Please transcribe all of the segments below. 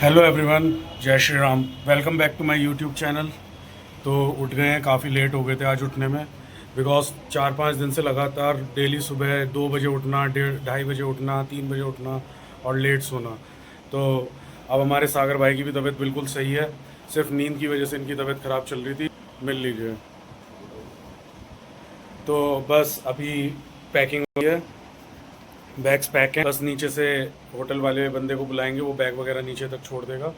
Hello everyone, जय Shri Ram. Welcome back to my YouTube channel. तो उठ गए हैं, काफ़ी लेट हो गए थे आज उठने में, बिकॉज 4-5 दिन से लगातार डेली सुबह 2 बजे उठना, 2:30 बजे उठना, 3 बजे उठना और लेट सोना। तो अब हमारे सागर भाई की भी तबीयत बिल्कुल सही है, सिर्फ नींद की वजह से इनकी तबीयत ख़राब चल रही थी। मिल लीजिए। तो बस अभी पैकिंग हुई है, बैग्स पैक हैं, बस नीचे से होटल वाले बंदे को बुलाएंगे, वो बैग वगैरह नीचे तक छोड़ देगा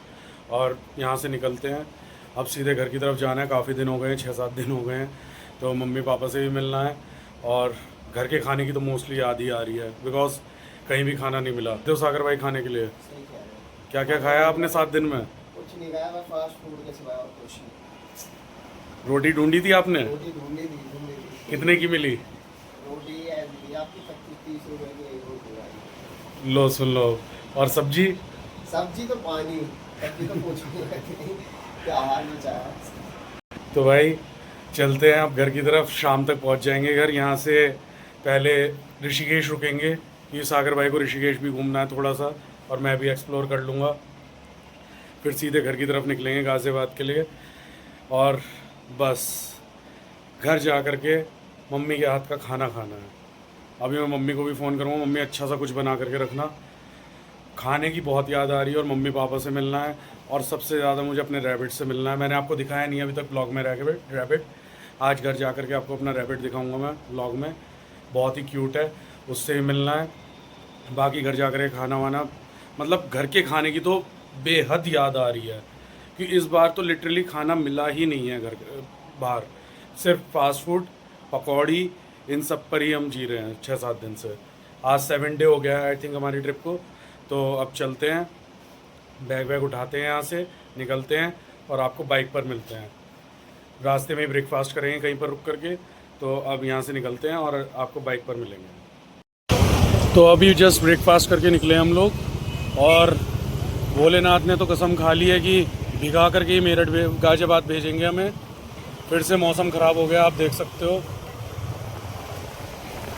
और यहाँ से निकलते हैं। अब सीधे घर की तरफ जाना है। काफ़ी दिन हो गए हैं, 6-7 दिन हो गए हैं, तो मम्मी पापा से भी मिलना है और घर के खाने की तो मोस्टली याद ही आ रही है, बिकॉज कहीं भी खाना नहीं मिला। तो सागर भाई खाने के लिए क्या क्या खाया आपने 7 दिन में? कुछ नहीं खाया, बस फास्ट फूड के सिवाय और कुछ नहीं। रोटी ढूंढी थी आपने? रोटी ढूंढी थी। कितने की मिली? रोटी दी आपकी 25-30 रुपए की एक रोटी आई। लो सुन लो। और सब्जी? सब्जी तो पानी, सब्जी तो कुछ नहीं क्या हाल में चाहा। तो भाई चलते हैं अब घर की तरफ, शाम तक पहुंच जाएंगे घर। यहाँ से पहले ऋषिकेश रुकेंगे, क्योंकि सागर भाई को ऋषिकेश भी घूमना है थोड़ा सा, और मैं भी एक्सप्लोर कर लूँगा। फिर सीधे घर की तरफ निकलेंगे गाज़ियाबाद के लिए, और बस घर जा कर के मम्मी के हाथ का खाना खाना है। अभी मैं मम्मी को भी फ़ोन करूँगा, मम्मी अच्छा सा कुछ बना करके रखना। खाने की बहुत याद आ रही है और मम्मी पापा से मिलना है, और सबसे ज़्यादा मुझे अपने रैबिट से मिलना है। मैंने आपको दिखाया नहीं अभी तक ब्लॉग में रैबिट। आज घर जा कर के आपको अपना रैबिट दिखाऊंगा मैं ब्लॉग में, बहुत ही क्यूट है, उससे भी मिलना है। बाकी घर जा कर के खाना वाना, मतलब घर के खाने की तो बेहद याद आ रही है, कि इस बार तो लिटरली खाना मिला ही नहीं है घर बाहर। सिर्फ फास्ट फूड, पकौड़ी, इन सब पर ही हम जी रहे हैं 6-7 दिन से। आज 7 डे हो गया है आई थिंक हमारी ट्रिप को। तो अब चलते हैं, बैग वैग उठाते हैं, यहाँ से निकलते हैं और आपको बाइक पर मिलते हैं। रास्ते में ब्रेकफास्ट करेंगे कहीं पर रुक करके। तो अब यहाँ से निकलते हैं और आपको बाइक पर मिलेंगे। तो अभी जस्ट ब्रेकफास्ट करके निकले हम लोग, और भोलेनाथ ने तो कसम खा ली है कि भिगा करके ही मेरठ गाज़ियाबाद भेजेंगे हमें। फिर से मौसम ख़राब हो गया, आप देख सकते हो।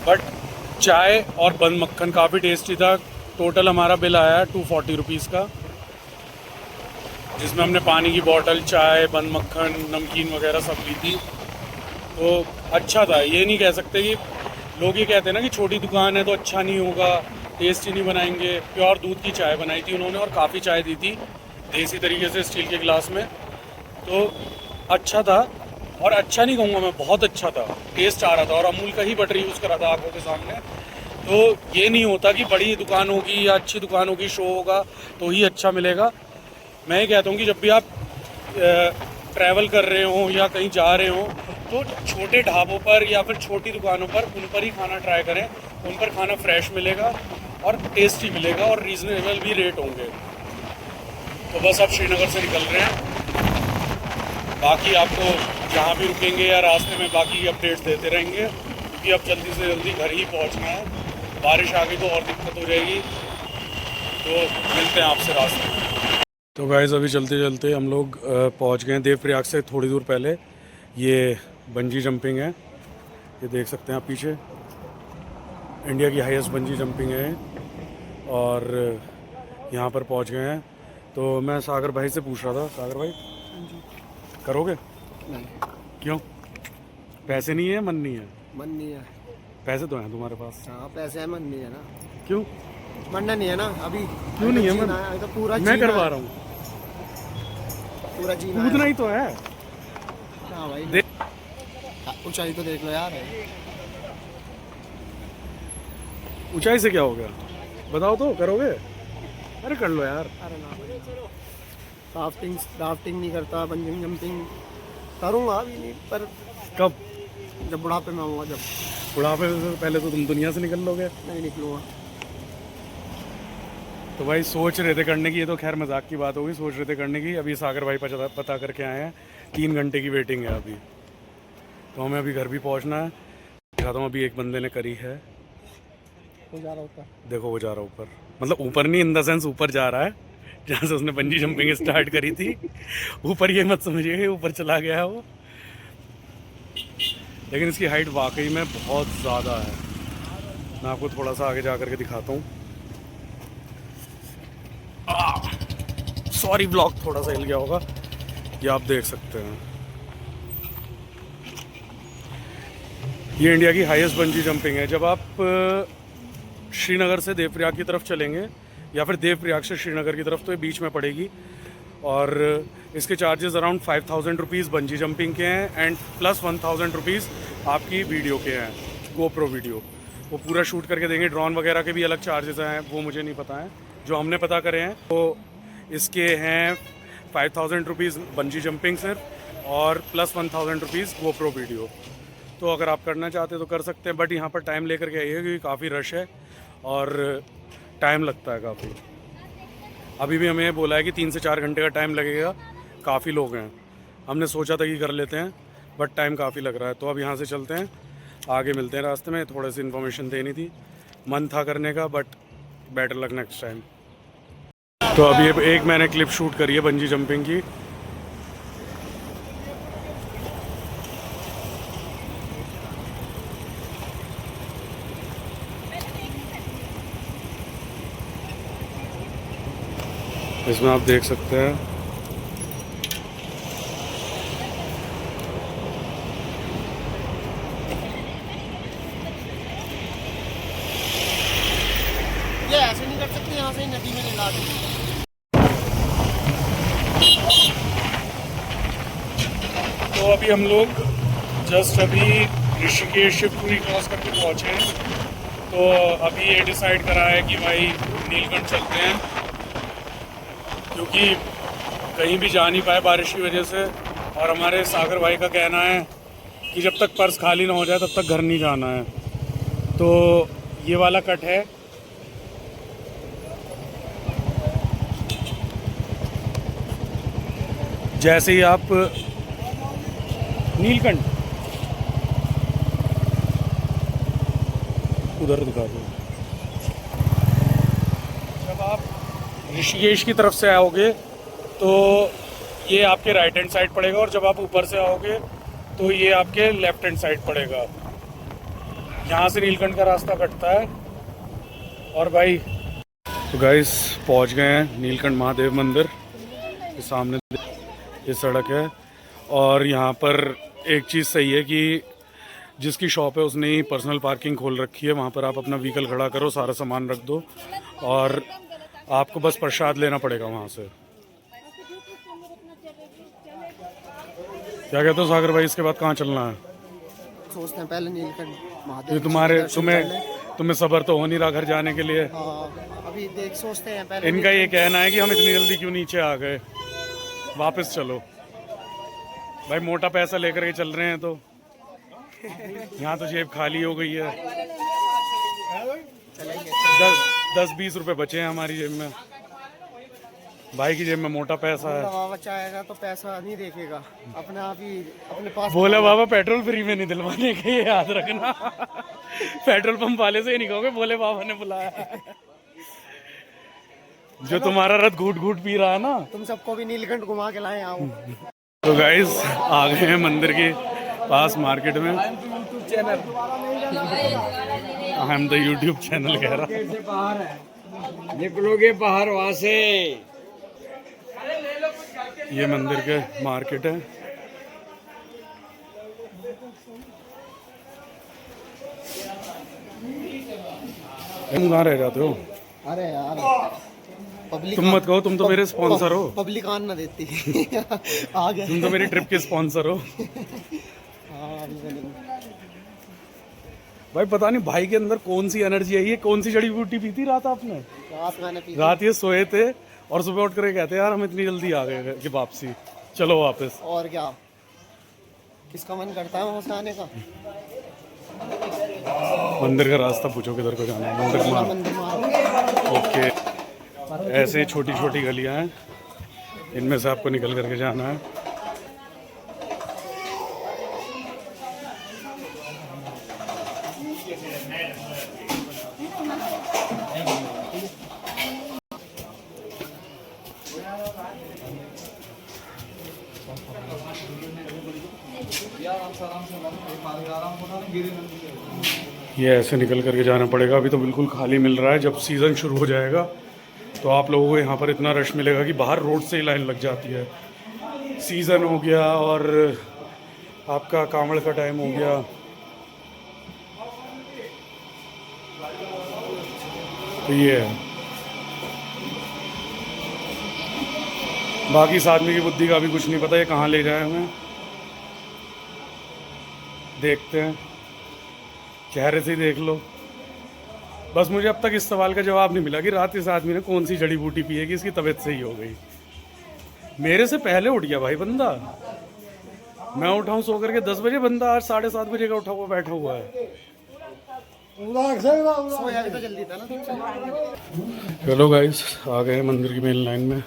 बट चाय और बंद मक्खन काफ़ी टेस्टी था। टोटल हमारा बिल आया 240 रुपीज़ का, जिसमें हमने पानी की बोतल, चाय, बंद मक्खन, नमकीन वगैरह सब ली थी। तो अच्छा था। ये नहीं कह सकते कि लोग ये कहते हैं ना कि छोटी दुकान है तो अच्छा नहीं होगा, टेस्टी नहीं बनाएंगे। प्योर दूध की चाय बनाई थी उन्होंने, और काफ़ी चाय दी थी देसी तरीके से स्टील के गिलास में। तो अच्छा था, और अच्छा नहीं कहूँगा मैं, बहुत अच्छा था, टेस्ट आ रहा था। और अमूल का ही बटर यूज़ करा था आंखों के सामने। तो ये नहीं होता कि बड़ी दुकान होगी या अच्छी दुकान होगी, शो होगा तो ही अच्छा मिलेगा। मैं ये कहता हूँ कि जब भी आप ट्रैवल कर रहे हो या कहीं जा रहे हो, तो छोटे ढाबों पर या फिर छोटी दुकानों पर, उन पर ही खाना ट्राई करें। उन पर खाना फ्रेश मिलेगा और टेस्टी मिलेगा, और रीज़नेबल भी रेट होंगे। तो बस अब श्रीनगर से निकल रहे हैं। बाकी आपको जहाँ भी रुकेंगे या रास्ते में बाकी अपडेट्स देते रहेंगे, क्योंकि अब जल्दी से जल्दी घर ही पहुँचना है। बारिश आ गई तो और दिक्कत हो जाएगी। तो मिलते हैं आपसे रास्ते में। तो गाइस अभी चलते चलते हम लोग पहुँच गए हैं देवप्रयाग से थोड़ी दूर पहले। ये बंजी जंपिंग है, ये देख सकते हैं आप पीछे, इंडिया की हाईएस्ट बंजी जंपिंग है, और यहाँ पर पहुँच गए हैं। तो मैं सागर भाई से पूछ रहा था, सागर भाई करोगे? नहीं। क्यों? पैसे नहीं है, मन नहीं है? मन नहीं है। पैसे तो हैं तुम्हारे पास। हाँ पैसे है, मन नहीं है ना। क्यों? मन नहीं है ना अभी। क्यों नहीं है मन? तो पूरा मैं करवा रहा हूँ, पूरा जीना कूदना ही तो है। हाँ भाई, ऊंचाई तो देख लो यार। ऊंचाई से क्या हो गया बताओ तो, करोगे? अरे कर लो यार। अरे ना, राफ्टिंग नहीं करता, बंजिंग जंपिंग करूँगा अभी नहीं, पर कब? जब बुढ़ापे में आऊँगा। जब बुढ़ापे से पहले तो तुम दुनिया से निकल लोगे। नहीं निकलूँगा। तो भाई सोच रहे थे करने की, ये तो खैर मजाक की बात होगी, सोच रहे थे करने की। अभी सागर भाई पता करके आए हैं, 3 घंटे की वेटिंग है अभी। तो हमें अभी घर भी पहुंचना है। दिखाता हूँ, अभी एक बंदे ने करी है, वो जा रहा ऊपर। देखो वो जा रहा ऊपर, मतलब ऊपर नहीं इन द सेंस ऊपर जा रहा है जहाँ से उसने बंजी जंपिंग स्टार्ट करी थी। ऊपर ये मत समझिए ऊपर चला गया है वो, लेकिन इसकी हाइट वाकई में बहुत ज़्यादा है। मैं आपको थोड़ा सा आगे जा कर के दिखाता हूँ। सॉरी ब्लॉग थोड़ा सा हिल गया होगा, ये आप देख सकते हैं। ये इंडिया की हाईएस्ट बंजी जंपिंग है। जब आप श्रीनगर से देवप्रयाग की तरफ चलेंगे या फिर देवप्रयाग से श्रीनगर की तरफ, तो ये बीच में पड़ेगी। और इसके charges around 5000 rupees bungee jumping के हैं एंड प्लस 1000 रुपीज़ आपकी वीडियो के हैं, गोप्रो वीडियो। वो पूरा शूट करके देंगे। ड्रोन वगैरह के भी अलग चार्जेस हैं, वो मुझे नहीं पता है, जो हमने पता करे हैं। तो इसके हैं 5000 रुपीज़ बंजी जंपिंग सिर्फ और प्लस 1000 रुपीज़ गोप्रो वीडियो। तो अगर आप करना चाहते हैं तो कर सकते हैं, बट यहाँ पर टाइम लेकर के आइए क्योंकि काफ़ी रश है और टाइम लगता है काफ़ी। अभी भी हमें बोला है कि 3 से 4 घंटे का टाइम लगेगा, काफ़ी लोग हैं। हमने सोचा था कि कर लेते हैं बट टाइम काफ़ी लग रहा है। तो अब यहाँ से चलते हैं, आगे मिलते हैं रास्ते में। थोड़ी सी इन्फॉर्मेशन देनी थी, मन था करने का, but better luck next time. तो अभी एक मैंने क्लिप शूट करी है बंजी जंपिंग की। इसमें आप देख सकते हैं ये ऐसे नहीं कर सकते, यहाँ से नदी में ला दो। तो अभी हम लोग जस्ट अभी ऋषिकेश शिवपुरी क्रॉस करके पहुँचे हैं। तो अभी ये डिसाइड करा है कि भाई नीलकंठ चलते हैं, क्योंकि कहीं भी जा नहीं पाए बारिश की वजह से। और हमारे सागर भाई का कहना है कि जब तक पर्स खाली ना हो जाए तब तक घर नहीं जाना है। तो ये वाला कट है। जैसे ही आप नीलकंठ उधर दिखा दो, जब आप ऋषिकेश की तरफ से आओगे तो ये आपके राइट हैंड साइड पड़ेगा, और जब आप ऊपर से आओगे तो ये आपके लेफ्ट हैंड साइड पड़ेगा। यहाँ से नीलकंठ का रास्ता कटता है। और भाई तो गाइस पहुँच गए हैं नीलकंठ महादेव मंदिर के सामने, ये सड़क है। और यहाँ पर एक चीज़ सही है कि जिसकी शॉप है उसने ही पर्सनल पार्किंग खोल रखी है। वहाँ पर आप अपना व्हीकल खड़ा करो, सारा सामान रख दो, और आपको बस प्रसाद लेना पड़ेगा वहाँ से। क्या कहते हो सागर भाई, इसके बाद कहाँ चलना है? सोचते हैं पहले नीलकंठ महादेव। ये तुम्हें सब्र तो हो नहीं रहा घर जाने के लिए। हाँ, अभी देख सोचते हैं पहले। इनका ये कहना है कि हम इतनी जल्दी क्यों नीचे आ गए, वापस चलो। भाई मोटा पैसा लेकर के चल रहे हैं तो यहाँ तो जेब खाली हो गई है। 10-20 रुपए बचे हैं हमारी जेब में, भाई की जेब में मोटा पैसा है। बाबा चाहेगा तो पैसा नहीं देखेगा, अपने आप ही अपने पास। बोला बाबा पेट्रोल फ्री में नहीं दिलवाने के, ये याद रखना। पेट्रोल पंप वाले से ही नहीं कहोगे बोले बाबा ने बुलाया। जो तुम्हारा रथ घूट घूट पी रहा है ना, तुम सबको भी नीलकंठ घुमा के लाए आओ। तो गाइस आ गए हैं मंदिर के पास मार्केट में। I am the YouTube channel कह रहा। निकलोगे बाहर वहां से। ये मंदिर के मार्केट है। तुम कहाँ रह जाते हो? अरे यार पब्लिक, तुम मत कहो, तुम तो मेरे स्पॉन्सर हो। पब्लिक आन ना देती। आ गए। तुम तो मेरी ट्रिप के स्पॉन्सर हो। भाई पता नहीं भाई के अंदर कौन सी एनर्जी है। ये कौन सी जड़ी बूटी पी थी रात आपने? रात मैंने पी। रात ये सोए थे और सुबह उठ कर कहते यार हम इतनी जल्दी आ गए कि वापसी, चलो वापस। और क्या, किसका मन करता है वहाँ से आने का? मंदिर का रास्ता पूछो किधर को जाना है। मंदिर ओके, ऐसे छोटी छोटी गलियां हैं, इनमें से आपको निकल करके जाना है। ये ऐसे निकल करके जाना पड़ेगा। अभी तो बिल्कुल खाली मिल रहा है, जब सीज़न शुरू हो जाएगा तो आप लोगों को यहाँ पर इतना रश मिलेगा कि बाहर रोड से ही लाइन लग जाती है। सीज़न हो गया और आपका कांवड़ का टाइम हो गया। तो ये है, बाकी इस आदमी की बुद्धि का भी कुछ नहीं पता ये कहाँ ले जाए हमें। देखते हैं, चेहरे से ही देख लो। बस मुझे अब तक इस सवाल का जवाब नहीं मिला कि रात इस आदमी ने कौन सी जड़ी बूटी पी है कि इसकी तबीयत सही हो गई। मेरे से पहले उठ गया भाई बंदा। मैं उठा हूँ सो करके 10 बजे, बंदा आज 7:30 बजे का उठा हुआ बैठा हुआ है। सोया भी तो जल्दी था ना। चलो गाइस, आ गए मंदिर की मेन लाइन में।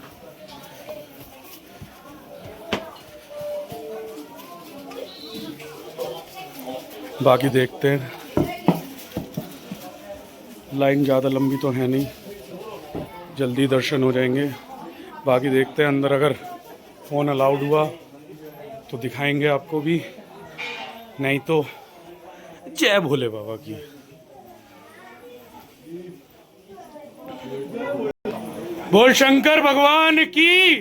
बाकी देखते हैं, लाइन ज़्यादा लंबी तो है नहीं, जल्दी दर्शन हो जाएंगे। बाकी देखते हैं अंदर अगर फ़ोन अलाउड हुआ तो दिखाएंगे आपको भी, नहीं तो जय भोले बाबा की। बोल शंकर भगवान की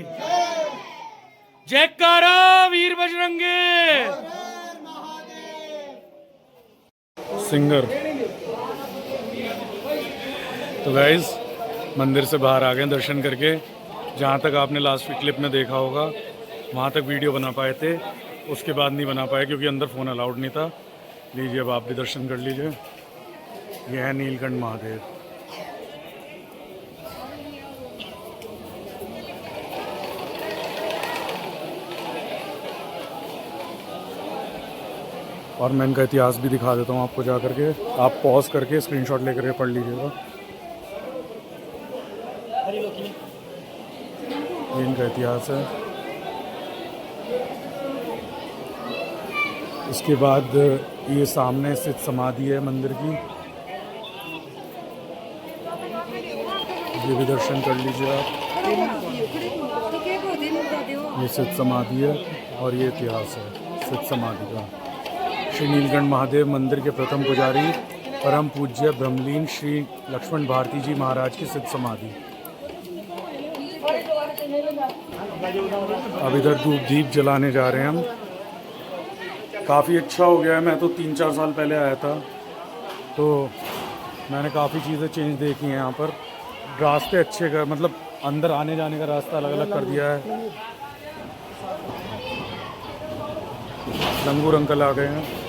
जयकारा, वीर बजरंगे। सिंगर। तो गाइज मंदिर से बाहर आ गए दर्शन करके। जहाँ तक आपने लास्ट क्लिप में देखा होगा वहाँ तक वीडियो बना पाए थे, उसके बाद नहीं बना पाए क्योंकि अंदर फ़ोन अलाउड नहीं था। लीजिए, अब आप भी दर्शन कर लीजिए। यह है नीलकंठ महादेव। और मैं इनका इतिहास भी दिखा देता हूँ आपको, जा करके आप पॉज करके स्क्रीनशॉट लेकर के पढ़ लीजिएगा। ये इनका इतिहास है। इसके बाद ये सामने स्थित समाधि है मंदिर की, ये भी दर्शन कर लीजिए आप। ये स्थित समाधि है और ये इतिहास है स्थित समाधि का। श्री नीलकंठ महादेव मंदिर के प्रथम पुजारी परम पूज्य ब्रह्मलीन श्री लक्ष्मण भारती जी महाराज की सिद्ध समाधि। अब इधर धूप दीप जलाने जा रहे हैं हम। काफ़ी अच्छा हो गया है। मैं तो 3-4 साल पहले आया था तो मैंने काफ़ी चीज़ें चेंज देखी हैं यहाँ पर। रास्ते अच्छे कर, मतलब अंदर आने जाने का रास्ता अलग अलग कर दिया है। लंगूर अंकल आ गए हैं।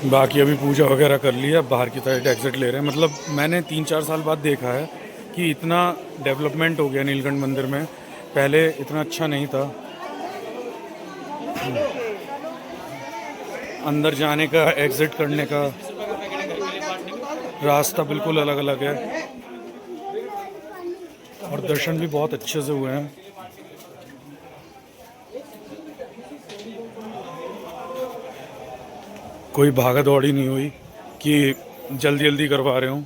बाकी अभी पूजा वगैरह कर लिया, बाहर की तरफ एग्जिट ले रहे हैं। मतलब मैंने 3-4 साल बाद देखा है कि इतना डेवलपमेंट हो गया नीलकंठ मंदिर में, पहले इतना अच्छा नहीं था। अंदर जाने का, एग्जिट करने का रास्ता बिल्कुल अलग अलग है और दर्शन भी बहुत अच्छे से हुए हैं। कोई भागा दौड़ी नहीं हुई कि जल्दी जल्दी करवा रहे हूँ,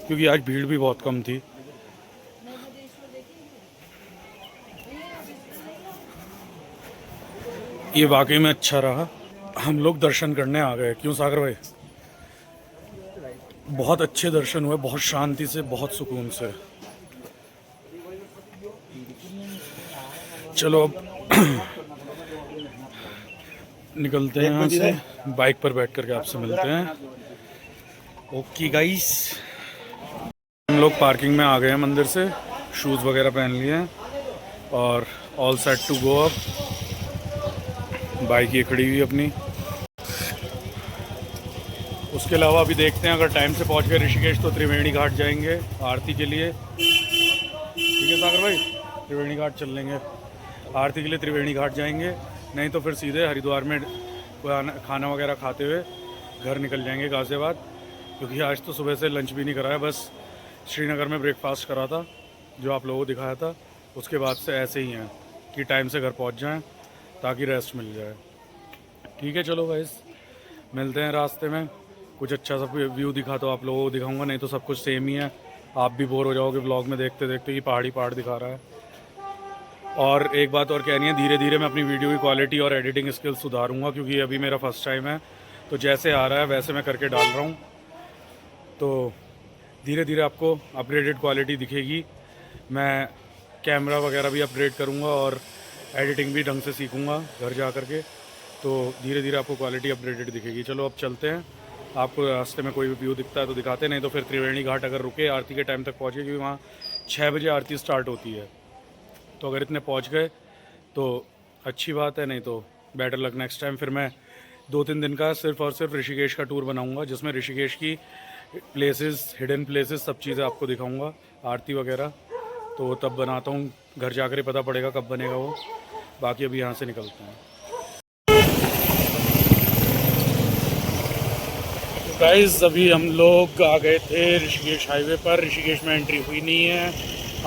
क्योंकि आज भीड़ भी बहुत कम थी। ये वाकई में अच्छा रहा। हम लोग दर्शन करने आ गए। क्यों सागर भाई? बहुत अच्छे दर्शन हुए, बहुत शांति से, बहुत सुकून से। चलो अब निकलते हैं यहाँ से, बाइक पर बैठ करके आपसे मिलते हैं। ओके गाइस, हम लोग पार्किंग में आ गए हैं मंदिर से, शूज़ वगैरह पहन लिए हैं और ऑल सेट टू गो। अब बाइक ये खड़ी हुई अपनी। उसके अलावा अभी देखते हैं, अगर टाइम से पहुंच गए ऋषिकेश तो त्रिवेणी घाट जाएंगे आरती के लिए। ठीक है सागर भाई, त्रिवेणी घाट चल लेंगे आरती के लिए। त्रिवेणी घाट जाएंगे, नहीं तो फिर सीधे हरिद्वार में खाना वगैरह खाते हुए घर निकल जाएंगे गाज़ियाबाद, क्योंकि आज तो सुबह से लंच भी नहीं कराया, बस श्रीनगर में ब्रेकफास्ट करा था जो आप लोगों को दिखाया था। उसके बाद से ऐसे ही हैं कि टाइम से घर पहुंच जाएं ताकि रेस्ट मिल जाए। ठीक है, चलो गाइस, मिलते हैं रास्ते में। कुछ अच्छा सा व्यू दिखा तो आप लोगों को दिखाऊंगा, नहीं तो सब कुछ सेम ही है। आप भी बोर हो जाओगे व्लॉग में देखते देखते कि पहाड़ दिखा रहा है। और एक बात और कहनी है, धीरे धीरे मैं अपनी वीडियो की क्वालिटी और एडिटिंग स्किल्स सुधारूंगा, क्योंकि अभी मेरा फर्स्ट टाइम है। तो जैसे आ रहा है वैसे मैं करके डाल रहा हूँ, तो धीरे धीरे आपको अपग्रेडेड क्वालिटी दिखेगी। मैं कैमरा वगैरह भी अपग्रेड करूँगा और एडिटिंग भी ढंग से सीखूँगा घर जा कर के, तो धीरे धीरे आपको क्वालिटी अपग्रेडेड दिखेगी। चलो अब चलते हैं, आपको रास्ते में कोई भी व्यू दिखता है तो दिखाते, नहीं तो फिर त्रिवेणी घाट अगर रुके आरती के टाइम तक पहुँचे, क्योंकि वहाँ 6 बजे आरती स्टार्ट होती है। तो अगर इतने पहुँच गए तो अच्छी बात है, नहीं तो बेटर लक नेक्स्ट टाइम। फिर मैं 2-3 दिन का सिर्फ और सिर्फ ऋषिकेश का टूर बनाऊँगा, जिसमें ऋषिकेश की प्लेसेस, हिडन प्लेसेस, सब चीज़ें आपको दिखाऊँगा, आरती वगैरह। तो तब बनाता हूँ, घर जाकर ही पता पड़ेगा कब बनेगा वो। बाकी अभी यहाँ से निकलते हैं। गाइस, अभी हम लोग आ गए थे ऋषिकेश हाईवे पर। ऋषिकेश में एंट्री हुई नहीं है,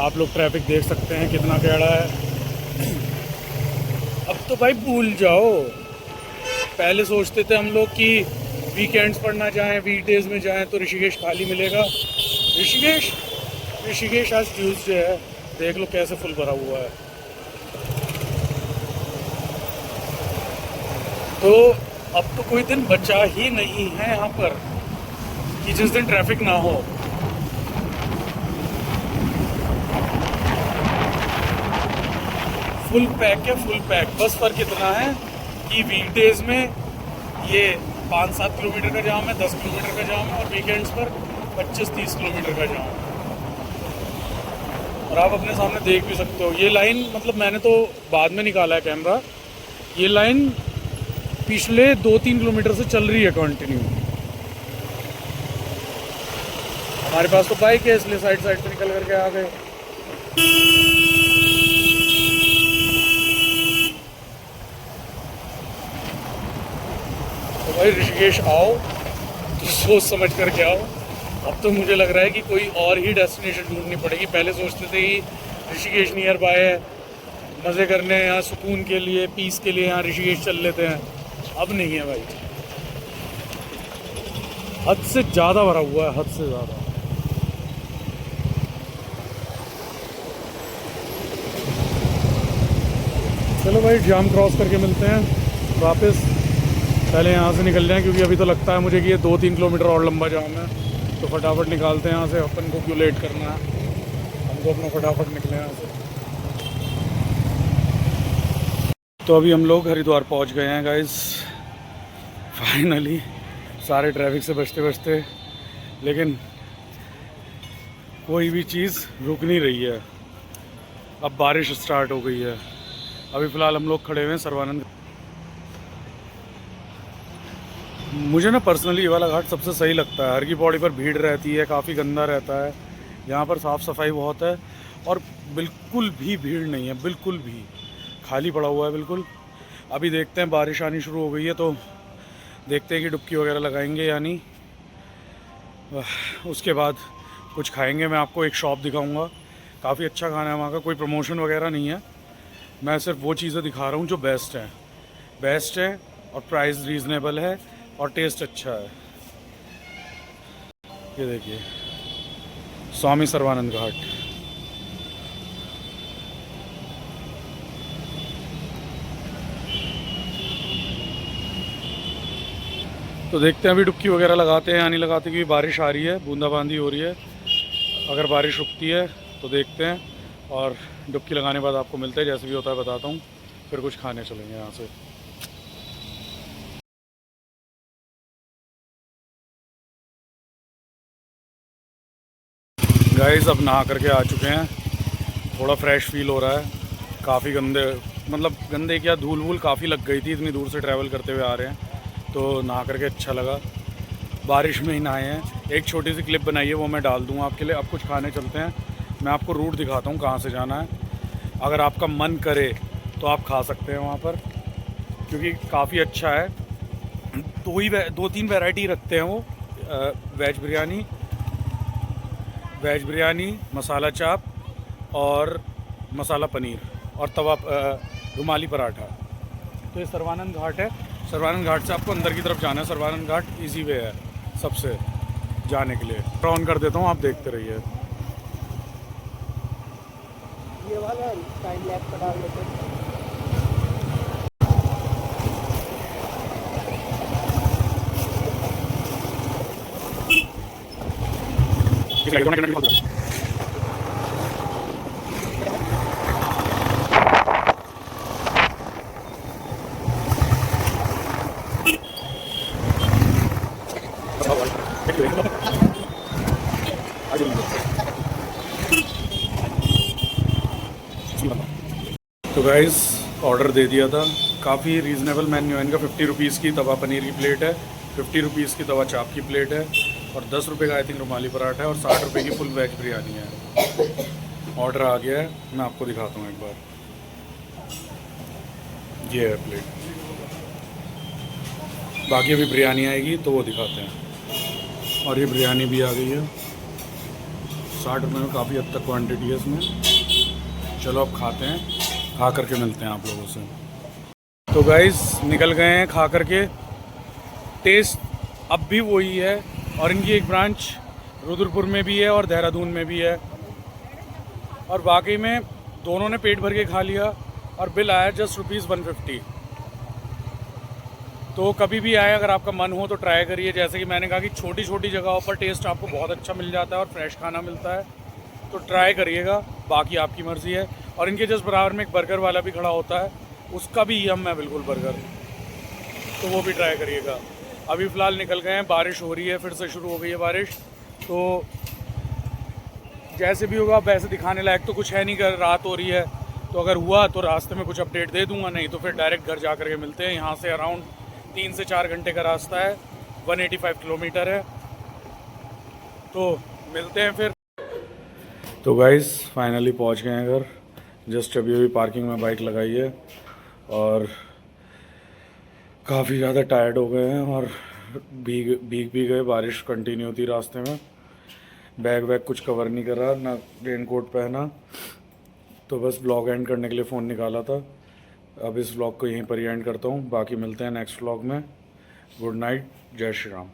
आप लोग ट्रैफिक देख सकते हैं कितना टेढ़ा है। अब तो भाई भूल जाओ, पहले सोचते थे हम लोग कि वीकेंड्स पर ना जाएं, वीकडेज में जाएं तो ऋषिकेश खाली मिलेगा। ऋषिकेश आज ट्यूसडे है, देख लो कैसे फुल भरा हुआ है। तो अब तो कोई दिन बचा ही नहीं है यहाँ पर कि जिस दिन ट्रैफिक ना हो। फुल पैक है, फुल पैक। बस फर्क इतना है कि वीकडेज में ये 5-7 किलोमीटर का जाम है, 10 किलोमीटर का जाम है, और वीकेंड्स पर 25-30 किलोमीटर का जाम है। और आप अपने सामने देख भी सकते हो ये लाइन, मतलब मैंने तो बाद में निकाला है कैमरा, ये लाइन पिछले 2-3 किलोमीटर से चल रही है कंटिन्यू। हमारे पास तो बाइक है, इसलिए साइड पे निकल करके आ गए। तो भाई ऋषिकेश आओ तो सोच समझ करके आओ। अब तो मुझे लग रहा है कि कोई और ही डेस्टिनेशन ढूंढनी पड़ेगी। पहले सोचते थे कि ऋषिकेश नियर बाय है, मज़े करने यहाँ, सुकून के लिए, पीस के लिए यहाँ ऋषिकेश चल लेते हैं। अब नहीं है भाई, हद से ज़्यादा भरा हुआ है, हद से ज़्यादा। चलो भाई, जाम क्रॉस करके मिलते हैं वापस। पहले यहाँ से निकल जाएं, क्योंकि अभी तो लगता है मुझे कि ये 2-3 किलोमीटर और लंबा जाम है। तो फटाफट निकालते हैं यहाँ से, अपन को क्यों लेट करना है, हमको अपना फटाफट निकले यहाँ से। तो अभी हम लोग हरिद्वार पहुँच गए हैं गाइस, फाइनली, सारे ट्रैफिक से बचते बचते। लेकिन कोई भी चीज़ रुक नहीं रही है। अब बारिश स्टार्ट हो गई है। अभी फ़िलहाल हम लोग खड़े हुए हैं सर्वानंद। मुझे ना पर्सनली ये वाला घाट सबसे सही लगता है। हर की पौड़ी पर भीड़ रहती है, काफ़ी गंदा रहता है। यहाँ पर साफ़ सफाई बहुत है और बिल्कुल भी भीड़ नहीं है, बिल्कुल भी खाली पड़ा हुआ है बिल्कुल। अभी देखते हैं, बारिश आनी शुरू हो गई है तो देखते हैं कि डुबकी वगैरह लगाएंगे या नहीं। उसके बाद कुछ खाएंगे। मैं आपको एक शॉप दिखाऊंगा, काफ़ी अच्छा खाना है वहाँ का। कोई प्रमोशन वगैरह नहीं है, मैं सिर्फ वो चीज़ें दिखा रहा हूँ जो बेस्ट है और प्राइस रीज़नेबल है और टेस्ट अच्छा है। ये देखिए, स्वामी सर्वानंद घाट। तो देखते हैं अभी डुबकी वगैरह लगाते हैं या नहीं लगाते, क्योंकि बारिश आ रही है, बूंदाबांदी हो रही है। अगर बारिश रुकती है तो देखते हैं, और डुबकी लगाने के बाद आपको मिलते हैं। जैसे भी होता है बताता हूँ। फिर कुछ खाने चलेंगे यहाँ से। गाइस, अब नहा करके आ चुके हैं, थोड़ा फ्रेश फील हो रहा है। काफ़ी गंदे, मतलब गंदे क्या, धूल वूल काफ़ी लग गई थी, इतनी दूर से ट्रैवल करते हुए आ रहे हैं, तो नहा करके अच्छा लगा। बारिश में ही नहाए हैं। एक छोटी सी क्लिप बनाई है, वो मैं डाल दूँगा आपके लिए। अब कुछ खाने चलते हैं, मैं आपको रूट दिखाता हूँ कहाँ से जाना है। अगर आपका मन करे तो आप खा सकते हैं वहाँ पर, क्योंकि काफ़ी अच्छा है। 2-3 वैरायटी रखते हैं वो, वेज बिरयानी, मसाला चाप और मसाला पनीर और तवा रुमाली पराठा। तो ये सर्वानंद घाट है। सर्वानंद घाट से आपको अंदर की तरफ जाना है। सर्वानंद घाट इजी वे है सबसे जाने के लिए। ऑन कर देता हूँ, आप देखते रहिए। ये वाला टाइम लैप्स का डाल देते हैं। तो गाइस ऑर्डर दे दिया था। काफ़ी रीज़नेबल मेन्यू है इनका। 50 रुपीज़ की तवा पनीर की प्लेट है, 50 रुपीज़ की तवा चाप की प्लेट है और 10 रुपये का आई थिंक रुमाली पराठा है और 60 रुपये की फुल वेज बिरयानी है। ऑर्डर आ गया है, मैं आपको दिखाता हूँ एक बार। ये है प्लेट। बाकी अभी बिरयानी आएगी तो वो दिखाते हैं। और ये बिरयानी भी आ गई है। 60 रुपये में काफ़ी हद तक क्वान्टिटी है इसमें। चलो अब खाते हैं, खा करके मिलते हैं आप लोगों से। तो गाइस निकल गए हैं खा करके। टेस्ट अब भी वही है और इनकी एक ब्रांच रुद्रपुर में भी है और देहरादून में भी है। और वाकई में दोनों ने पेट भर के खा लिया और बिल आया जस्ट ₹150। तो कभी भी आए अगर आपका मन हो तो ट्राई करिए। जैसे कि मैंने कहा कि छोटी छोटी जगहों पर टेस्ट आपको बहुत अच्छा मिल जाता है और फ्रेश खाना मिलता है, तो ट्राई करिएगा। बाकी आपकी मर्ज़ी है। और इनके जस्ट बराबर में एक बर्गर वाला भी खड़ा होता है, उसका भी यम है बिल्कुल बर्गर, तो वो भी ट्राई करिएगा। अभी फ़िलहाल निकल गए हैं, बारिश हो रही है, फिर से शुरू हो गई है बारिश। तो जैसे भी होगा वैसे दिखाने लायक तो कुछ है नहीं, कर रात हो रही है। तो अगर हुआ तो रास्ते में कुछ अपडेट दे दूंगा, नहीं तो फिर डायरेक्ट घर जा कर के मिलते हैं। यहाँ से अराउंड 3 से 4 घंटे का रास्ता है, 185 किलोमीटर है। तो मिलते हैं फिर। तो गाइस फाइनली पहुँच गए हैं घर। जस्ट अभी पार्किंग में बाइक लगाई है और काफ़ी ज़्यादा टायर्ड हो गए हैं और भीग भी गए। बारिश कंटिन्यू थी रास्ते में। बैग वैग कुछ कवर नहीं कर रहा, ना रेन कोट पहना। तो बस व्लॉग एंड करने के लिए फ़ोन निकाला था। अब इस व्लॉग को यहीं पर ही एंड करता हूँ। बाकी मिलते हैं नेक्स्ट व्लॉग में। गुड नाइट, जय श्री राम।